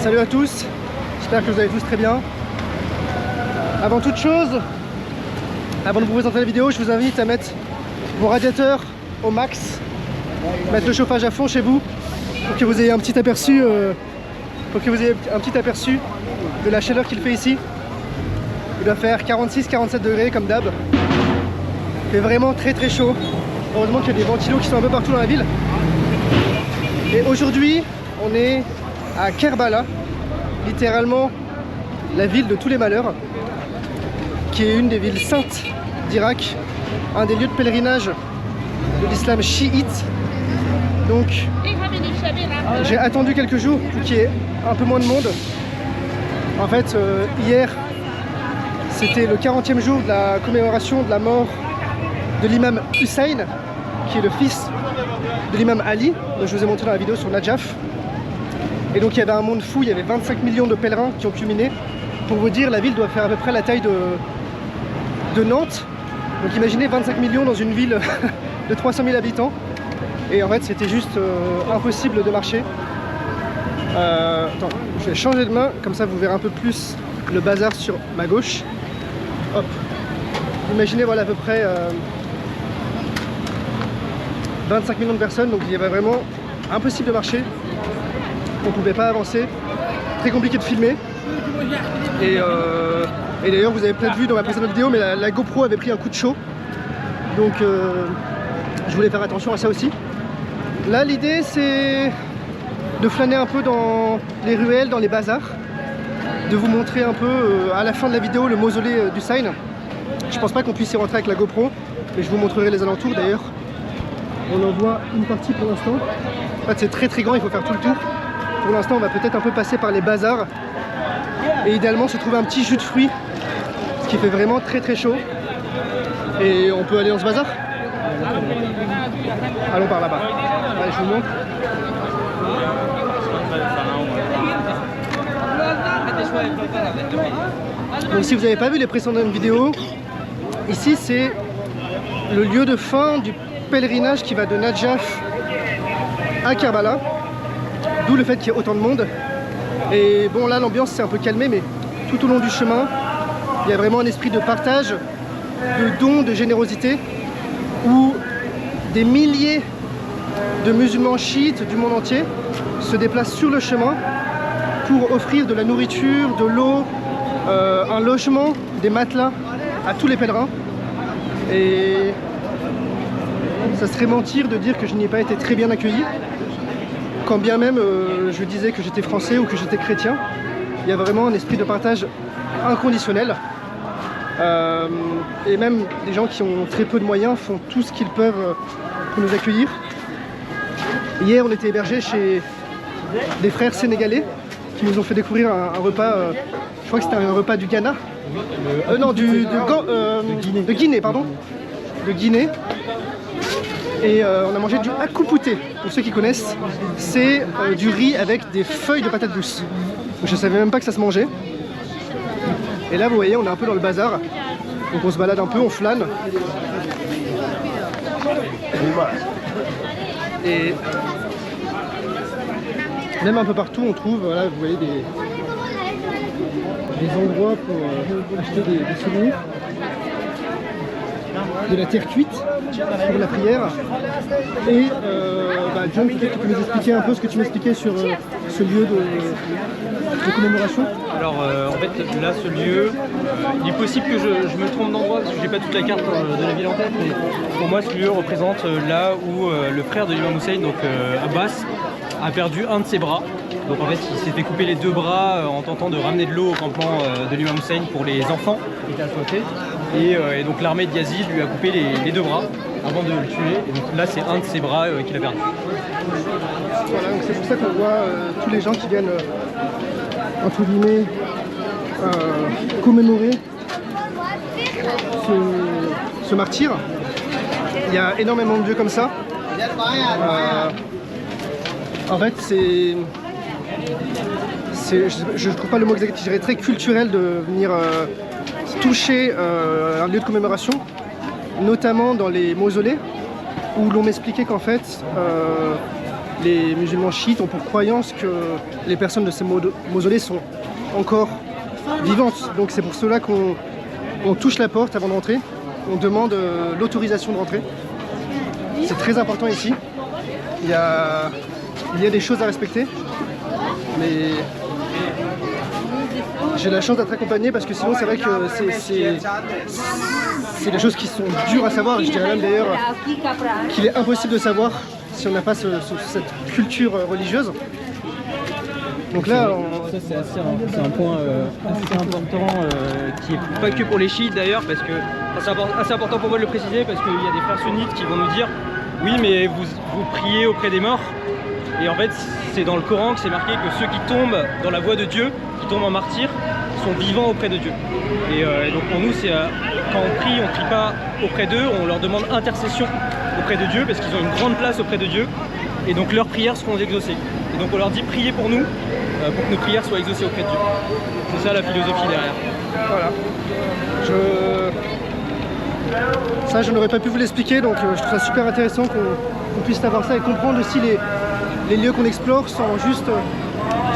Salut à tous, j'espère que vous allez tous très bien. Avant toute chose, avant de vous présenter la vidéo, je vous invite à mettre vos radiateurs au max, mettre le chauffage à fond chez vous pour que vous ayez un petit aperçu, de la chaleur qu'il fait ici. Il doit faire 46-47 degrés comme d'hab. Il fait vraiment très très chaud. Heureusement qu'il y a des ventilos qui sont un peu partout dans la ville. Et aujourd'hui, on est à Kerbala, littéralement la ville de tous les malheurs, qui est une des villes saintes d'Irak, un des lieux de pèlerinage de l'islam chiite. Donc j'ai attendu quelques jours pour qu'il y ait un peu moins de monde. En fait, hier, c'était le 40e jour de la commémoration de la mort de l'imam Hussein, qui est le fils de l'imam Ali, dont je vous ai montré dans la vidéo sur Najaf. Et donc il y avait un monde fou, il y avait 25 millions de pèlerins qui ont culminé. Pour vous dire, la ville doit faire à peu près la taille de Nantes. Donc imaginez 25 millions dans une ville de 300 000 habitants. Et en fait c'était juste impossible de marcher. Attends, je vais changer de main, comme ça vous verrez un peu plus le bazar sur ma gauche. Hop. Imaginez voilà à peu près 25 millions de personnes, donc il y avait vraiment impossible de marcher. On ne pouvait pas avancer, très compliqué de filmer. Et d'ailleurs vous avez peut-être vu dans ma précédente vidéo, mais la GoPro avait pris un coup de chaud. Donc je voulais faire attention à ça aussi. Là l'idée c'est de flâner un peu dans les ruelles, dans les bazars, de vous montrer un peu à la fin de la vidéo le mausolée d'Hussein. Je pense pas qu'on puisse y rentrer avec la GoPro, mais je vous montrerai les alentours d'ailleurs. On en voit une partie pour l'instant. En fait c'est très très grand, il faut faire tout le tour. Pour l'instant on va peut-être un peu passer par les bazars et idéalement se trouver un petit jus de fruits, ce qui fait vraiment très très chaud. Et on peut aller dans ce bazar. Allons par là-bas. Allez, je vous montre. Donc si vous n'avez pas vu les précédentes vidéos, ici c'est le lieu de fin du pèlerinage qui va de Najaf à Kerbala, d'où le fait qu'il y ait autant de monde. Et bon là l'ambiance s'est un peu calmée, mais tout au long du chemin il y a vraiment un esprit de partage, de don, de générosité, où des milliers de musulmans chiites du monde entier se déplacent sur le chemin pour offrir de la nourriture, de l'eau, un logement, des matelas à tous les pèlerins. Et ça serait mentir de dire que je n'y ai pas été très bien accueilli, quand bien même je disais que j'étais français ou que j'étais chrétien. Il y a vraiment un esprit de partage inconditionnel. Et même des gens qui ont très peu de moyens font tout ce qu'ils peuvent pour nous accueillir. Hier on était hébergés chez des frères sénégalais qui nous ont fait découvrir un repas, je crois que c'était un repas du Ghana. Non, de Guinée, pardon. De Guinée. Et on a mangé du akupouté. Pour ceux qui connaissent, c'est du riz avec des feuilles de patates douces. Je savais même pas que ça se mangeait. Et là vous voyez, on est un peu dans le bazar. Donc on se balade un peu, on flâne. Et même un peu partout on trouve, voilà, vous voyez des endroits pour acheter des souvenirs, de la terre cuite pour la prière. Et John, peut-être tu peux nous expliquer un peu ce que tu m'expliquais sur ce lieu de commémoration. Alors en fait là ce lieu, il est possible que je me trompe d'endroit parce que j'ai pas toute la carte de la ville en tête, mais pour moi ce lieu représente là où le frère de l'imam Hussein, donc Abbas, a perdu un de ses bras. Donc en fait il s'est fait couper les deux bras en tentant de ramener de l'eau au campement de l'imam Hussein pour les enfants qui étaient assoiffés. Et donc l'armée de Yazid lui a coupé les deux bras avant de le tuer. Et donc là c'est un de ses bras qu'il a perdu. Voilà, donc c'est pour ça qu'on voit tous les gens qui viennent entre guillemets commémorer ce martyr. Il y a énormément de lieux comme ça. En fait je trouve pas le mot exact, je dirais très culturel de venir toucher un lieu de commémoration, notamment dans les mausolées, où l'on m'expliquait qu'en fait les musulmans chiites ont pour croyance que les personnes de ces mausolées sont encore vivantes. Donc c'est pour cela qu'on touche la porte avant d'entrer, on demande l'autorisation de rentrer. C'est très important ici. Il y a des choses à respecter, mais j'ai la chance d'être accompagné parce que sinon c'est vrai que c'est des choses qui sont dures à savoir. Je dirais même d'ailleurs qu'il est impossible de savoir si on n'a pas cette culture religieuse. Donc là, c'est un point assez important qui est pas que pour les chiites d'ailleurs, parce que c'est assez important pour moi de le préciser, parce qu'il y a des frères sunnites qui vont nous dire oui mais vous priez auprès des morts, et en fait c'est dans le Coran que c'est marqué que ceux qui tombent dans la voie de Dieu, qui tombent en martyr, sont vivants auprès de Dieu. Et donc pour nous c'est quand on prie pas auprès d'eux, on leur demande intercession auprès de Dieu, parce qu'ils ont une grande place auprès de Dieu, et donc leurs prières seront exaucées. Et donc on leur dit priez pour nous, pour que nos prières soient exaucées auprès de Dieu. C'est ça la philosophie derrière. Voilà. Ça je n'aurais pas pu vous l'expliquer, donc je trouve ça super intéressant qu'on puisse avoir ça et comprendre aussi les lieux qu'on explore sans juste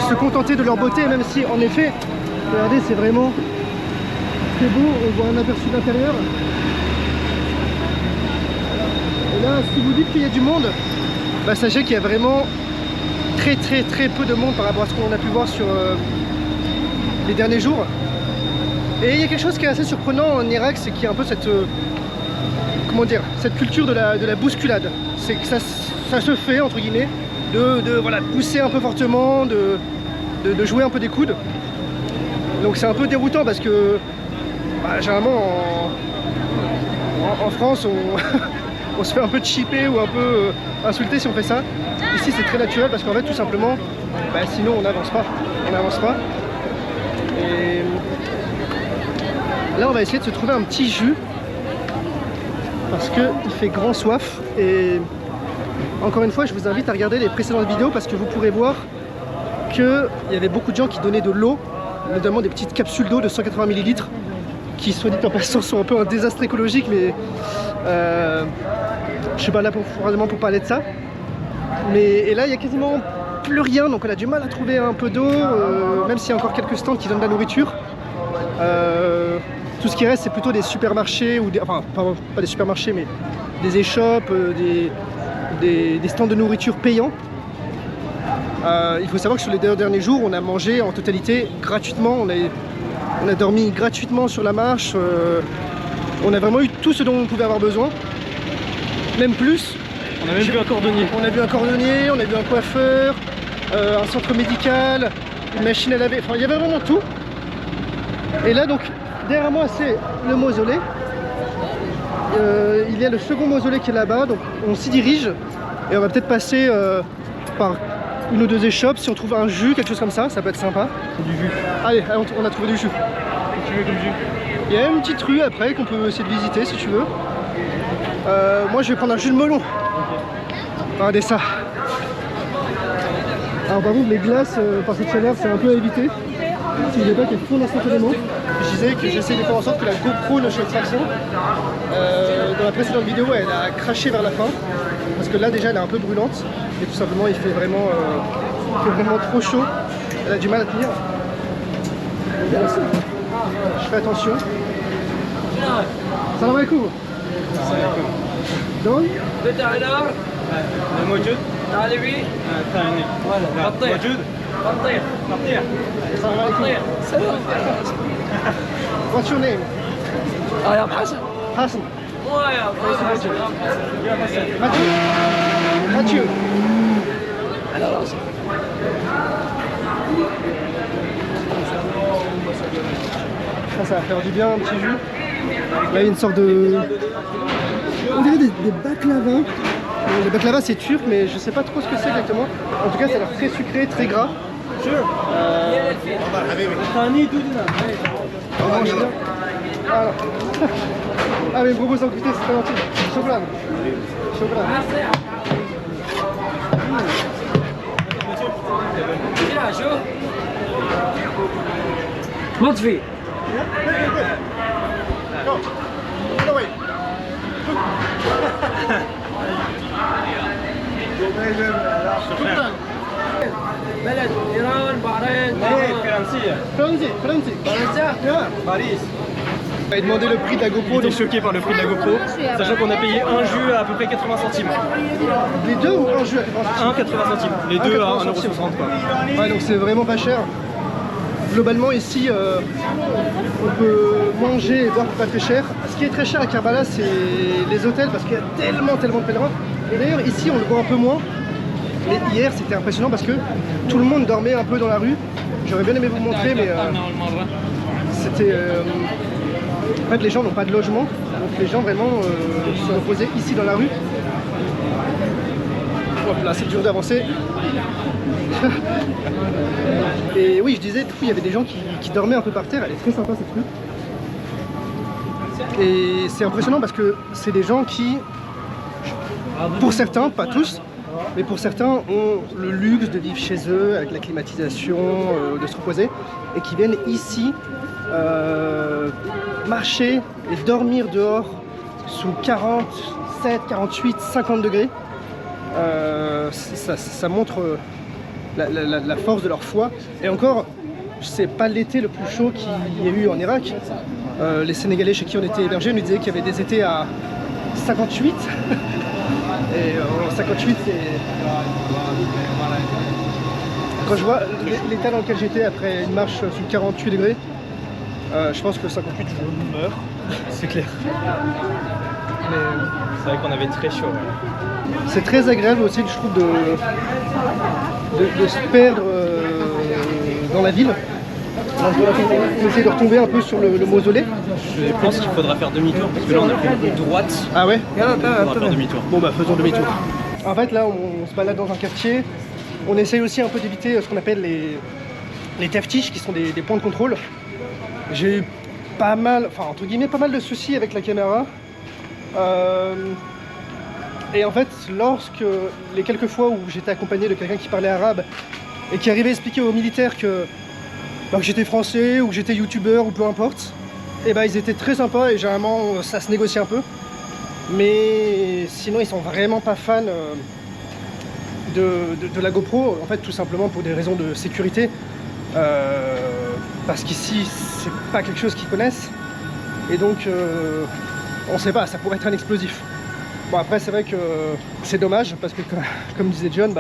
se contenter de leur beauté, même si en effet, regardez, c'est vraiment très beau, on voit un aperçu de l'intérieur. Et là, si vous dites qu'il y a du monde, bah, sachez qu'il y a vraiment très peu de monde par rapport à ce qu'on a pu voir sur les derniers jours. Et il y a quelque chose qui est assez surprenant en Irak, c'est qu'il y a un peu cette comment dire, cette culture de la bousculade. C'est que ça se fait entre guillemets voilà, de pousser un peu fortement, de jouer un peu des coudes. Donc c'est un peu déroutant parce que bah, généralement en France on se fait un peu chipper ou un peu insulter si on fait ça. Ici c'est très naturel parce qu'en fait tout simplement bah, sinon on n'avance pas. Et là on va essayer de se trouver un petit jus parce qu'il fait grand soif. Et encore une fois je vous invite à regarder les précédentes vidéos parce que vous pourrez voir qu'il y avait beaucoup de gens qui donnaient de l'eau, notamment des petites capsules d'eau de 180 ml qui, soit dit en passant, sont un peu un désastre écologique, mais je suis pas là pour parler de ça. Et là il y a quasiment plus rien, donc on a du mal à trouver un peu d'eau, même s'il y a encore quelques stands qui donnent de la nourriture. Tout ce qui reste c'est plutôt des supermarchés, ou enfin pas des supermarchés mais des échoppes, des stands de nourriture payants. Il faut savoir que sur les 2 derniers jours on a mangé en totalité gratuitement, on a dormi gratuitement sur la marche, on a vraiment eu tout ce dont on pouvait avoir besoin, même plus. On a même vu un cordonnier. On a vu un cordonnier, on a vu un coiffeur, un centre médical, une machine à laver, enfin il y avait vraiment tout. Et là donc derrière moi c'est le mausolée. Il y a le second mausolée qui est là-bas, donc on s'y dirige et on va peut-être passer par une ou 2 échoppes. Si on trouve un jus, quelque chose comme ça, ça peut être sympa. Du jus. Allez, on a trouvé du jus. Qu'est-ce que tu veux comme jus? Il y a une petite rue après qu'on peut essayer de visiter si tu veux. Moi je vais prendre un jus de melon. Regardez ça. Alors par contre les glaces par cette chaleur c'est un peu à éviter. Si vous n'avez pas qu'elles fondent instantanément. Je disais que j'essaie de faire en sorte que la GoPro ne choque pas. Dans la précédente vidéo elle a craché vers la fin. Parce que là déjà elle est un peu brûlante. Et tout simplement il fait vraiment trop chaud. Elle a du mal à tenir. Je fais attention. Salam alaikum. دون بتاعنا موجود؟ تعالي بيه ثاني بطيخ موجود؟ بطيخ بطيخ. السلام عليكم. What's your name? يا حسن Hassan. مو يا حسن Mathieu. على راسك Ça va faire du bien, un petit jus. Là il y a une sorte de... On dirait des baklava. Les baklava c'est turc mais je sais pas trop ce que c'est exactement. En tout cas ça a l'air très sucré, très gras. On mange bien. Alors. Ah mais propose sans goûter, c'est très gentil. Chocolat. Chocolat. شو مطفي Go. Get away. بلد ايران بحرين Francie. Paris. On va demander le prix de la GoPro. J'étais choqué par le prix de la GoPro, sachant qu'on a payé un jus à peu près 80 centimes. Les deux ou un jeu à 80 centimes. Les deux à 1,60 € quoi. Ouais, donc c'est vraiment pas cher. Globalement ici, on peut manger et boire pas très cher. Ce qui est très cher à Karbala, c'est les hôtels parce qu'il y a tellement de pèlerins. Et d'ailleurs ici, on le voit un peu moins. Mais hier, c'était impressionnant parce que tout le monde dormait un peu dans la rue. J'aurais bien aimé vous montrer, mais c'était... En fait, les gens n'ont pas de logement, donc les gens vraiment se reposaient ici dans la rue. Hop là, c'est dur d'avancer. Et oui, je disais, du coup, il y avait des gens qui dormaient un peu par terre. Elle est très sympa cette rue. Et c'est impressionnant parce que c'est des gens qui, pour certains, pas tous, mais pour certains, ont le luxe de vivre chez eux avec la climatisation, de se reposer, et qui viennent ici marcher et dormir dehors sous 47, 48, 50 degrés. Ça montre la force de leur foi. Et encore, c'est pas l'été le plus chaud qu'il y a eu en Irak. Les Sénégalais chez qui on était hébergés nous disaient qu'il y avait des étés à 58. Et 58, c'est... Quand je vois l'état dans lequel j'étais après une marche sous 48 degrés, je pense que 58, je meurs. C'est clair. Mais C'est vrai qu'on avait très chaud. Ouais. c'est très agréable aussi, je trouve, de se perdre dans la ville. On essaie de retomber un peu sur le mausolée. Je pense qu'il faudra faire demi-tour parce que là on a pris une route droite. Ah ouais? Il faudra faire demi-tour. Bon bah faisons demi-tour. En fait là on se balade dans un quartier. On essaye aussi un peu d'éviter ce qu'on appelle les teftiches qui sont des points de contrôle. J'ai eu pas mal, enfin entre guillemets pas mal de soucis avec la caméra. Et en fait lorsque les quelques fois où j'étais accompagné de quelqu'un qui parlait arabe et qui arrivait à expliquer aux militaires que j'étais français ou que j'étais youtubeur ou peu importe, et ils étaient très sympas et généralement ça se négocie un peu. Mais sinon ils sont vraiment pas fans de la GoPro, en fait tout simplement pour des raisons de sécurité. Parce qu'ici c'est pas quelque chose qu'ils connaissent. Et donc on sait pas, ça pourrait être un explosif. Bon après c'est vrai que c'est dommage parce que comme disait John,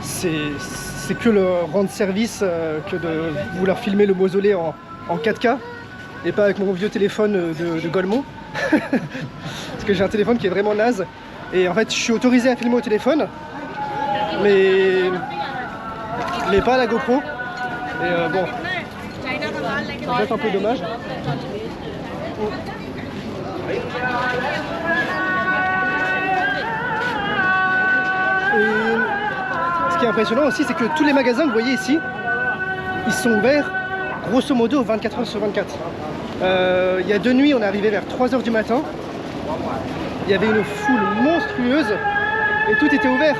c'est que le rendre service que de vouloir filmer le mausolée en 4K et pas avec mon vieux téléphone de Golemont. Parce que j'ai un téléphone qui est vraiment naze et en fait je suis autorisé à filmer au téléphone mais pas à la GoPro. Et bon, ça va être un peu dommage. Et ce qui est impressionnant aussi, c'est que tous les magasins que vous voyez ici, ils sont ouverts grosso modo 24 heures sur 24. Il y a 2 nuits, on est arrivé vers 3 h du matin. Il y avait une foule monstrueuse et tout était ouvert.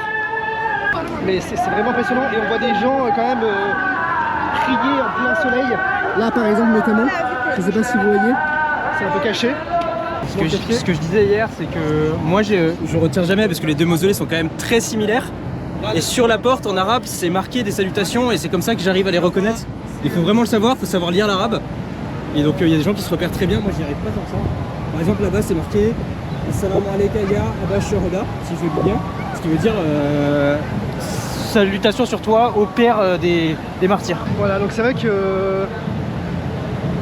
Mais c'est vraiment impressionnant et on voit des gens quand même crier en plein soleil. Là par exemple notamment, je ne sais pas si vous voyez, c'est un peu caché. Ce que je disais hier, c'est que moi je retiens jamais parce que les deux mausolées sont quand même très similaires. Et sur la porte en arabe, c'est marqué des salutations et c'est comme ça que j'arrive à les reconnaître. Il faut vraiment le savoir, il faut savoir lire l'arabe. Et donc il y a des gens qui se repèrent très bien, moi j'y arrive pas tant ça. Par exemple là-bas c'est marqué Assalamu alaikum ya Aba Shohada, si je le dis bien. Ce qui veut dire salutations sur toi au père des martyrs. Voilà, donc c'est vrai que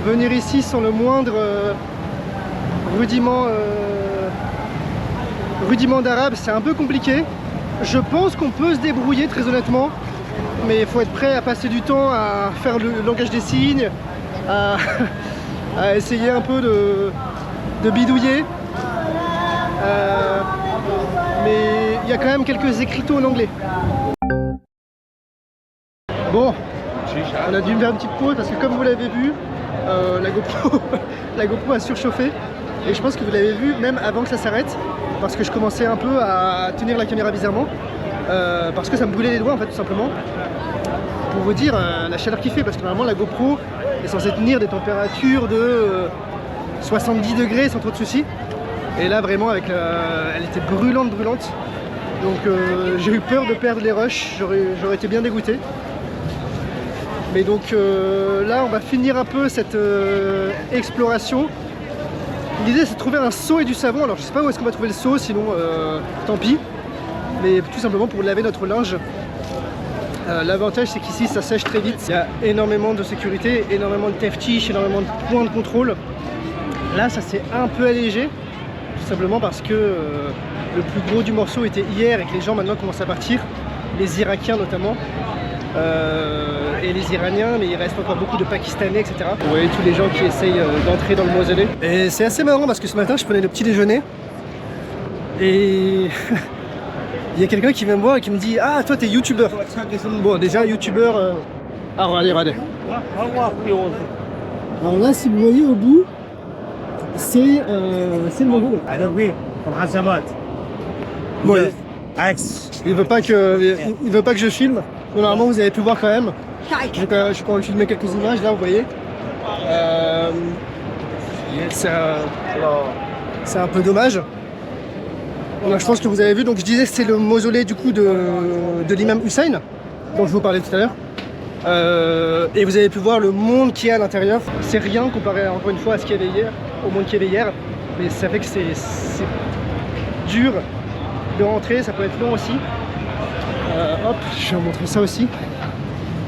venir ici sans le moindre rudiment d'arabe, c'est un peu compliqué. Je pense qu'on peut se débrouiller très honnêtement, mais il faut être prêt à passer du temps à faire le langage des signes, à essayer un peu de bidouiller. Mais il y a quand même quelques écriteaux en anglais. Bon, on a dû faire une petite pause parce que comme vous l'avez vu, la GoPro a surchauffé. Et je pense que vous l'avez vu même avant que ça s'arrête, parce que je commençais un peu à tenir la caméra bizarrement, parce que ça me brûlait les doigts en fait tout simplement. Pour vous dire la chaleur qu'il fait, parce que normalement la GoPro est censée tenir des températures de 70 degrés sans trop de soucis. Et là vraiment avec elle était brûlante. Donc j'ai eu peur de perdre les rushs, j'aurais été bien dégoûté. Mais donc là on va finir un peu cette exploration. L'idée c'est de trouver un seau et du savon. Alors je sais pas où est-ce qu'on va trouver le seau, sinon tant pis. Mais tout simplement pour laver notre linge. L'avantage c'est qu'ici ça sèche très vite. Il y a énormément de sécurité, énormément de teftiches, énormément de points de contrôle. Là ça s'est un peu allégé, tout simplement parce que le plus gros du morceau était hier et que les gens maintenant commencent à partir. Les Irakiens notamment. Et les Iraniens, mais il reste encore beaucoup de Pakistanais, etc. Vous voyez tous les gens qui essayent d'entrer dans le mausolée. Et c'est assez marrant parce que ce matin je prenais le petit déjeuner et il y a quelqu'un qui vient me voir et qui me dit « Ah, toi t'es youtubeur ». Bon, déjà youtubeur... Ah, regardez. Alors là, si vous voyez au bout, c'est le Mongol. Bon, il veut pas que je filme. Bon, normalement, vous avez pu voir quand même. Je vais quand même filmer quelques images, là, vous voyez. C'est un peu dommage. Donc, je pense que vous avez vu, donc je disais que c'est le mausolée du coup de l'imam Hussein, dont je vous parlais tout à l'heure. Et vous avez pu voir le monde qu'il y a à l'intérieur. C'est rien comparé encore une fois à ce qu'il y avait hier, au monde qu'il y avait hier. Mais ça fait que c'est dur de rentrer, ça peut être long aussi. Hop, je vais vous montrer ça aussi.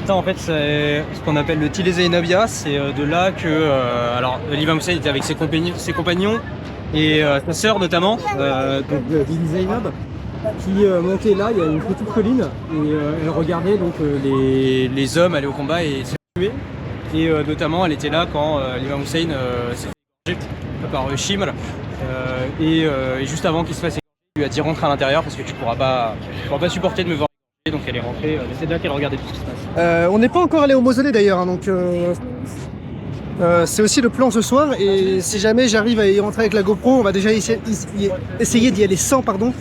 Ça, en fait, c'est ce qu'on appelle le Tilezé Nabia. C'est de là que alors l'imam Hussein était avec ses compagnons et sa sœur notamment, Bibi Zainab, qui montait là. Il y a une petite colline et elle regardait donc les hommes aller au combat et se tuer. Et notamment, elle était là quand l'imam Hussein s'est fait égorger par Shimr et juste avant qu'il se fasse égorger, il lui a dit rentre à l'intérieur parce que tu pourras pas supporter de me voir. Donc elle est rentrée, c'est là qu'elle regardait tout ce qui se passe. On n'est pas encore allé au mausolée d'ailleurs, hein, donc c'est aussi le plan ce soir. Et si jamais j'arrive à y rentrer avec la GoPro, on va déjà essayer d'y aller sans, pardon.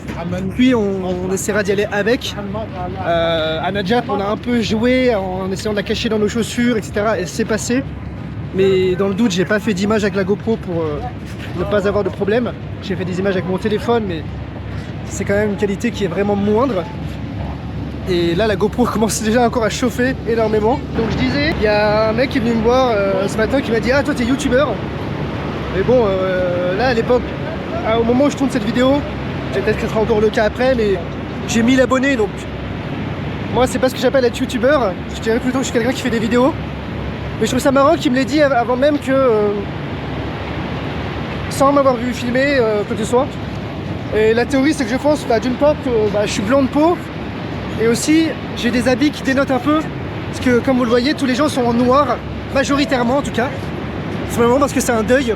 Puis on essaiera d'y aller avec. À Najaf, on a un peu joué en essayant de la cacher dans nos chaussures, etc. Et c'est passé. Mais dans le doute, j'ai pas fait d'image avec la GoPro pour ne pas avoir de problème. J'ai fait des images avec mon téléphone, mais c'est quand même une qualité qui est vraiment moindre. Et là la GoPro commence déjà encore à chauffer énormément. Donc je disais, il y a un mec qui est venu me voir ce matin qui m'a dit « Ah toi t'es youtubeur ?» Mais bon, là à l'époque, au moment où je tourne cette vidéo, peut-être que ce sera encore le cas après, mais j'ai 1000 abonnés, donc moi c'est pas ce que j'appelle être youtubeur. Je dirais plutôt que je suis quelqu'un qui fait des vidéos. Mais je trouve ça marrant qu'il me l'ait dit avant même que... sans m'avoir vu filmer quoi que ce soit. Et la théorie c'est que je pense, d'une part que je suis blanc de peau. Et aussi, j'ai des habits qui dénotent un peu, parce que comme vous le voyez, tous les gens sont en noir, majoritairement en tout cas. C'est vraiment parce que c'est un deuil.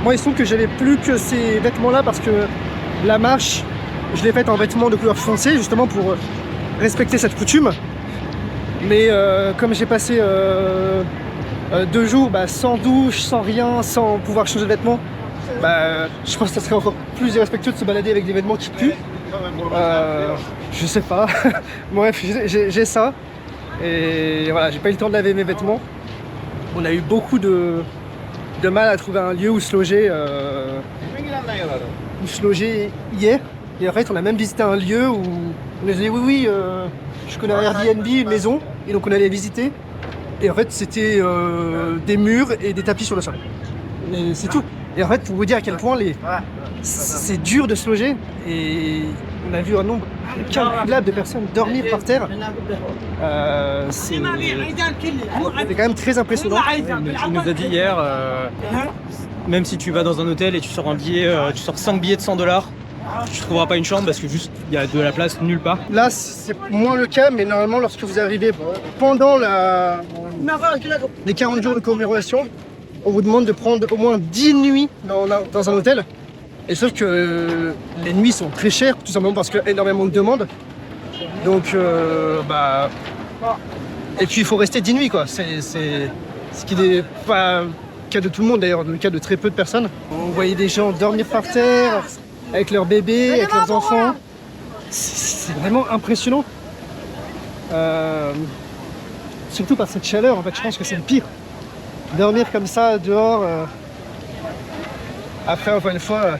Moi, il se trouve que j'avais plus que ces vêtements-là, parce que la marche, je l'ai faite en vêtements de couleur foncée, justement pour respecter cette coutume. Mais comme j'ai passé 2 jours sans douche, sans rien, sans pouvoir changer de vêtements, je pense que ça serait encore plus irrespectueux de se balader avec des vêtements qui puent. Je sais pas. Bref, j'ai ça. Et voilà, j'ai pas eu le temps de laver mes vêtements. On a eu beaucoup de mal à trouver un lieu où se loger, hier. Et en fait, on a même visité un lieu où on a dit oui, je connais un Airbnb, une maison. Et donc on allait visiter. Et en fait, c'était des murs et des tapis sur le sol. Et c'est tout. Et en fait, pour vous dire à quel point c'est dur de se loger. Et on a vu un nombre incalculable de personnes dormir par terre. C'est quand même très impressionnant. Il nous a dit hier, même si tu vas dans un hôtel et tu sors tu sors 5 billets de $100, tu trouveras pas une chambre parce que juste il y a de la place nulle part. Là c'est moins le cas, mais normalement lorsque vous arrivez pendant les 40 jours de commémoration, on vous demande de prendre au moins 10 nuits dans un hôtel. Et sauf que les nuits sont très chères, tout simplement parce qu'il y a énormément de demandes. Donc et puis il faut rester 10 nuits quoi. C'est ce qui n'est pas le cas de tout le monde d'ailleurs, le cas de très peu de personnes. On voyait des gens dormir par terre, avec leurs bébés, avec leurs enfants. C'est vraiment impressionnant. Surtout par cette chaleur, en fait, je pense que c'est le pire. Dormir comme ça dehors. Après, encore une fois,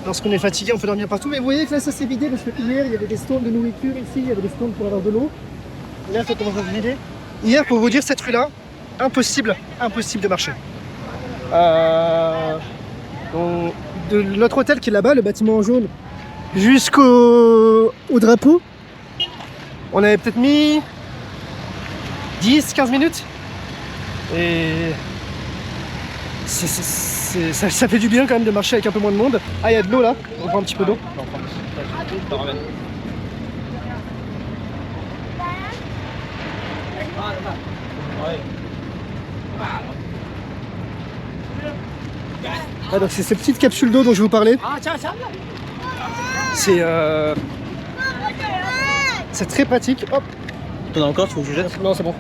lorsqu'on est fatigué, on peut dormir partout. Mais vous voyez que là, ça s'est vidé parce que hier, il y avait des stands de nourriture ici, il y avait des stands pour avoir de l'eau. Et là, ça commence à se vider. Hier, pour vous dire, cette rue-là, impossible de marcher. De notre hôtel qui est là-bas, le bâtiment en jaune, jusqu'au drapeau, on avait peut-être mis 10-15 minutes. Et ça fait du bien quand même de marcher avec un peu moins de monde. Ah, il y a de l'eau là, on prend un petit peu d'eau. Ah, donc c'est ces petites capsules d'eau dont je vous parlais. C'est très pratique. Hop. T'en as encore, tu veux que je jette? Non, c'est bon.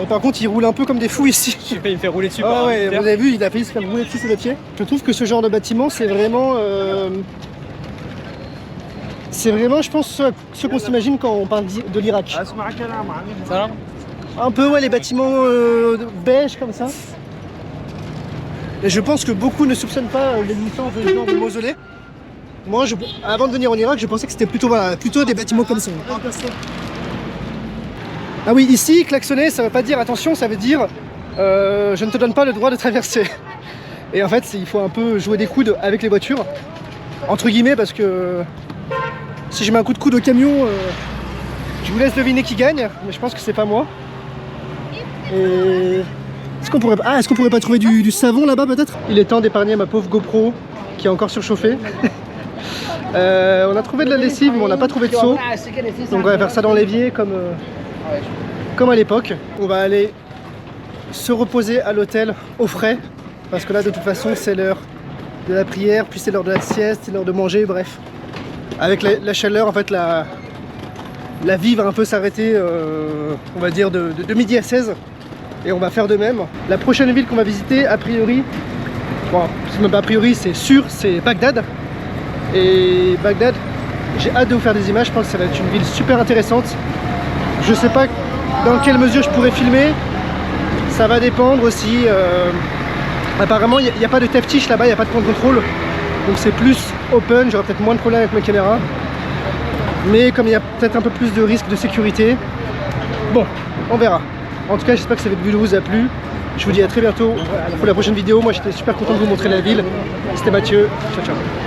Par contre, il roule un peu comme des fous ici. Je sais pas, il me fait rouler dessus. Ah ouais, vous avez vu, il a failli se faire rouler dessus sous le pied. Je trouve que ce genre de bâtiment, c'est vraiment, je pense, ce qu'on s'imagine quand on parle de l'Irak. Ça va? Un peu, ouais, les bâtiments beige comme ça. Et je pense que beaucoup ne soupçonnent pas l'existence de ce genre de mausolée. Moi, avant de venir en Irak, je pensais que c'était plutôt des bâtiments comme ça. Ah oui, ici, klaxonner, ça veut pas dire attention, ça veut dire je ne te donne pas le droit de traverser. Et en fait, il faut un peu jouer des coudes avec les voitures, entre guillemets, parce que si je mets un coup de coude au camion, je vous laisse deviner qui gagne, mais je pense que c'est pas moi. Et est-ce qu'on pourrait pas trouver du savon là-bas peut-être? Il est temps d'épargner ma pauvre GoPro qui est encore surchauffée. On a trouvé de la lessive, mais on n'a pas trouvé de seau. Donc on va faire ça dans l'évier comme à l'époque. On va aller se reposer à l'hôtel au frais, parce que là de toute façon c'est l'heure de la prière, puis c'est l'heure de la sieste, c'est l'heure de manger, bref. Avec la chaleur, en fait, la vie va un peu s'arrêter, on va dire de midi à 16. Et on va faire de même. La prochaine ville qu'on va visiter, a priori, bon, c'est même pas a priori, c'est sûr, c'est Bagdad. Et Bagdad, j'ai hâte de vous faire des images, je pense que ça va être une ville super intéressante. Je sais pas dans quelle mesure je pourrais filmer, ça va dépendre aussi. Apparemment, il n'y a pas de teftiche là-bas, il n'y a pas de point de contrôle. Donc c'est plus open, j'aurai peut-être moins de problèmes avec ma caméra. Mais comme il y a peut-être un peu plus de risque de sécurité, bon, on verra. En tout cas, j'espère que cette vidéo vous a plu. Je vous dis à très bientôt pour la prochaine vidéo. Moi, j'étais super content de vous montrer la ville. C'était Mathieu. Ciao, ciao.